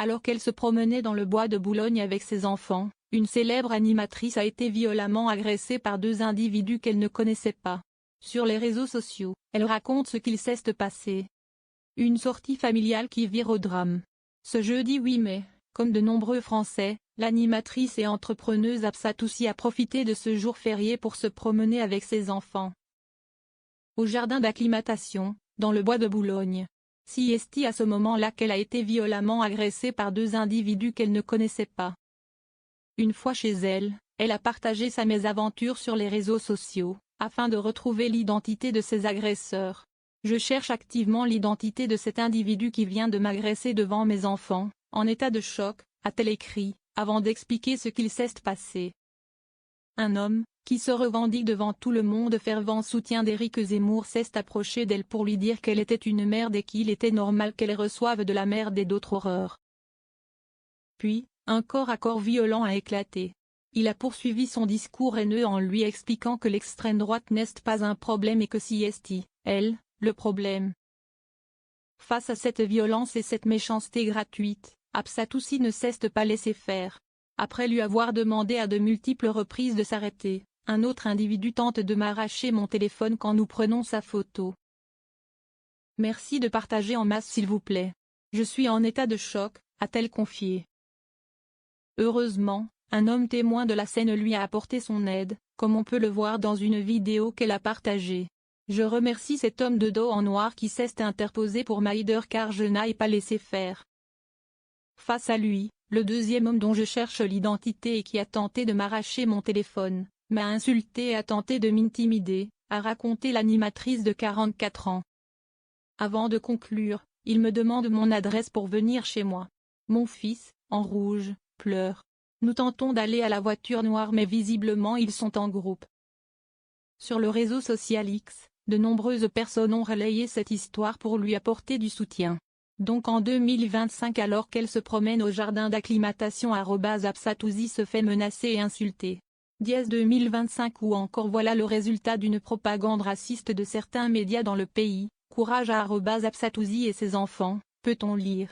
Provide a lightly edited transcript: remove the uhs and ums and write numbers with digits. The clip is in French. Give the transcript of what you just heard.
Alors qu'elle se promenait dans le bois de Boulogne avec ses enfants, une célèbre animatrice a été violemment agressée par deux individus qu'elle ne connaissait pas. Sur les réseaux sociaux, elle raconte ce qu'il s'est passé. Une sortie familiale qui vire au drame. Ce jeudi 8 mai, comme de nombreux Français, l'animatrice et entrepreneuse Absa Toussi a profité de ce jour férié pour se promener avec ses enfants. Au jardin d'acclimatation, dans le bois de Boulogne. C'est à ce moment-là qu'elle a été violemment agressée par deux individus qu'elle ne connaissait pas. Une fois chez elle, elle a partagé sa mésaventure sur les réseaux sociaux, afin de retrouver l'identité de ses agresseurs. Je cherche activement l'identité de cet individu qui vient de m'agresser devant mes enfants, en état de choc, a-t-elle écrit, avant d'expliquer ce qu'il s'est passé. Un homme, qui se revendique devant tout le monde fervent soutien d'Éric Zemmour s'est approché d'elle pour lui dire qu'elle était une merde et qu'il était normal qu'elle reçoive de la merde et d'autres horreurs. Puis, un corps à corps violent a éclaté. Il a poursuivi son discours haineux en lui expliquant que l'extrême droite n'est pas un problème et que c'est elle, le problème. Face à cette violence et cette méchanceté gratuite, Absa Toussi ne s'est pas laissé faire. Après lui avoir demandé à de multiples reprises de s'arrêter, un autre individu tente de m'arracher mon téléphone quand nous prenons sa photo. Merci de partager en masse s'il vous plaît. Je suis en état de choc, a-t-elle confié. Heureusement, un homme témoin de la scène lui a apporté son aide, comme on peut le voir dans une vidéo qu'elle a partagée. Je remercie cet homme de dos en noir qui s'est interposé pour m'aider car je n'ai pas laissé faire. Face à lui, le deuxième homme dont je cherche l'identité et qui a tenté de m'arracher mon téléphone, m'a insulté et a tenté de m'intimider, a raconté l'animatrice de 44 ans. Avant de conclure, il me demande mon adresse pour venir chez moi. Mon fils, en rouge, pleure. Nous tentons d'aller à la voiture noire mais visiblement ils sont en groupe. Sur le réseau social X, de nombreuses personnes ont relayé cette histoire pour lui apporter du soutien. Donc en 2025 alors qu'elle se promène au jardin d'acclimatation @Absa Toussi se fait menacer et insulter. 2025 ou encore voilà le résultat d'une propagande raciste de certains médias dans le pays, courage à @Absa Toussi et ses enfants, peut-on lire.